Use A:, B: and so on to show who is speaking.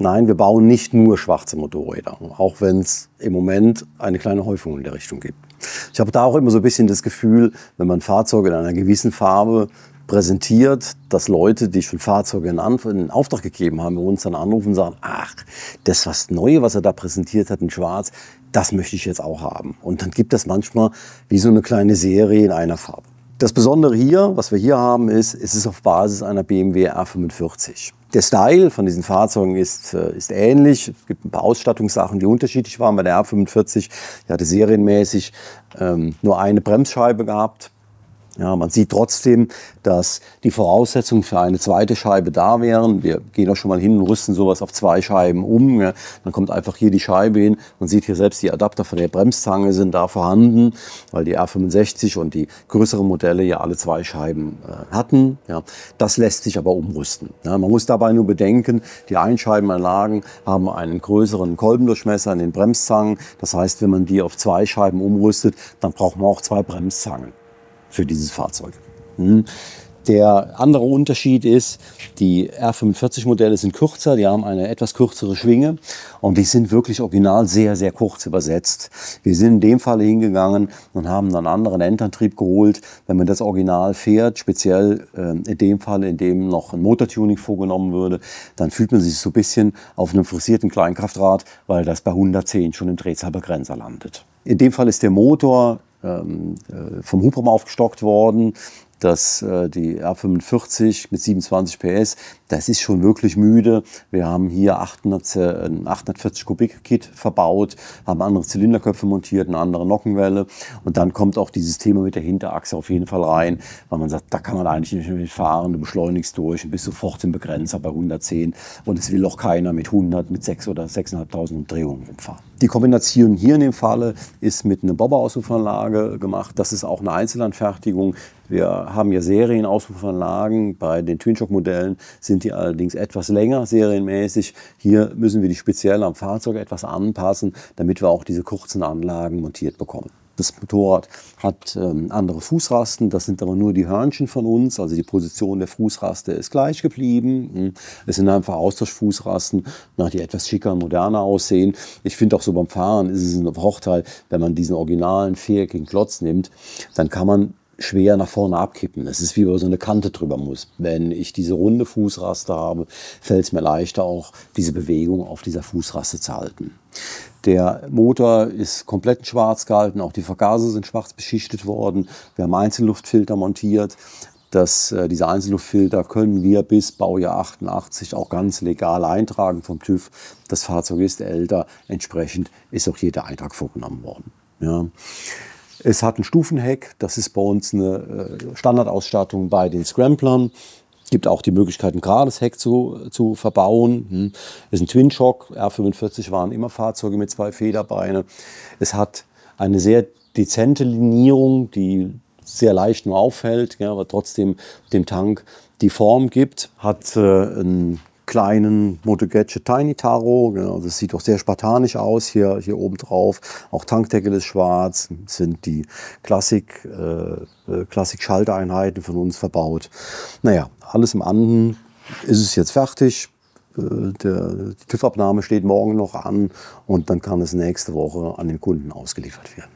A: Nein, wir bauen nicht nur schwarze Motorräder, auch wenn es im Moment eine kleine Häufung in der Richtung gibt. Ich habe da auch immer so ein bisschen das Gefühl, wenn man Fahrzeuge in einer gewissen Farbe präsentiert, dass Leute, die schon Fahrzeuge in Auftrag gegeben haben, uns dann anrufen und sagen, ach, das was Neue, was er da präsentiert hat in Schwarz, das möchte ich jetzt auch haben. Und dann gibt es manchmal wie so eine kleine Serie in einer Farbe. Das Besondere hier, was wir hier haben, ist, es ist auf Basis einer BMW R45. Der Style von diesen Fahrzeugen ist ähnlich. Es gibt ein paar Ausstattungssachen, die unterschiedlich waren. Bei der R45, die hatte serienmäßig nur eine Bremsscheibe gehabt. Ja, man sieht trotzdem, dass die Voraussetzungen für eine zweite Scheibe da wären. Wir gehen auch schon mal hin und rüsten sowas auf 2 Scheiben um. Ja. Dann kommt einfach hier die Scheibe hin. Man sieht hier selbst, die Adapter von der Bremszange sind da vorhanden, weil die R65 und die größeren Modelle ja alle 2 Scheiben hatten. Ja. Das lässt sich aber umrüsten. Ja, man muss dabei nur bedenken, die Einscheibenanlagen haben einen größeren Kolbendurchmesser in den Bremszangen. Das heißt, wenn man die auf 2 Scheiben umrüstet, dann braucht man auch 2 Bremszangen für dieses Fahrzeug. Der andere Unterschied ist, die R45-Modelle sind kürzer, die haben eine etwas kürzere Schwinge und die sind wirklich original sehr, sehr kurz übersetzt. Wir sind in dem Fall hingegangen und haben einen anderen Endantrieb geholt. Wenn man das Original fährt, speziell in dem Fall, in dem noch ein Motortuning vorgenommen würde, dann fühlt man sich so ein bisschen auf einem frisierten Kleinkraftrad, weil das bei 110 schon im Drehzahlbegrenzer landet. In dem Fall ist der Motor vom Hubraum aufgestockt worden. Die R45 mit 27 PS, das ist schon wirklich müde. Wir haben hier 840 Kubik Kit verbaut, haben andere Zylinderköpfe montiert, eine andere Nockenwelle. Und dann kommt auch dieses Thema mit der Hinterachse auf jeden Fall rein, weil man sagt, da kann man eigentlich nicht mehr mitfahren, du beschleunigst durch und bist sofort im Begrenzer bei 110. Und es will auch keiner mit 100, mit 6 oder 6.500 Umdrehungen rumfahren. Die Kombination hier in dem Falle ist mit einer Bobber-Auspuffanlage gemacht. Das ist auch eine Einzelanfertigung. Wir haben ja Serienauspufanlagen. Bei den Twin-Shock-Modellen sind die allerdings etwas länger serienmäßig. Hier müssen wir die speziell am Fahrzeug etwas anpassen, damit wir auch diese kurzen Anlagen montiert bekommen. Das Motorrad hat andere Fußrasten, das sind aber nur die Hörnchen von uns, also die Position der Fußraste ist gleich geblieben. Es sind einfach Austauschfußrasten, die etwas schicker und moderner aussehen. Ich finde auch so beim Fahren ist es ein Vorteil, wenn man diesen originalen viereckigen Klotz nimmt, dann kann man schwer nach vorne abkippen. Es ist wie wenn so eine Kante drüber muss. Wenn ich diese runde Fußraste habe, fällt es mir leichter, auch diese Bewegung auf dieser Fußraste zu halten. Der Motor ist komplett in schwarz gehalten, auch die Vergaser sind schwarz beschichtet worden. Wir haben Einzelluftfilter montiert. Diese Einzelluftfilter können wir bis Baujahr 88 auch ganz legal eintragen vom TÜV. Das Fahrzeug ist älter, entsprechend ist auch hier der Eintrag vorgenommen worden. Ja. Es hat ein Stufenheck, das ist bei uns eine Standardausstattung bei den Scramblern. Es gibt auch die Möglichkeit, ein gerades Heck zu verbauen. Es ist ein Twin-Shock, R45 waren immer Fahrzeuge mit 2 Federbeine. Es hat eine sehr dezente Linierung, die sehr leicht nur auffällt, aber trotzdem dem Tank die Form gibt. Hat einen kleinen Moto Gadget Tiny Taro, das sieht auch sehr spartanisch aus hier oben drauf. Auch Tankdeckel ist schwarz, sind die Klassik-Schaltereinheiten von uns verbaut. Naja, alles im anderen ist es jetzt fertig. Die TÜV-Abnahme steht morgen noch an und dann kann es nächste Woche an den Kunden ausgeliefert werden.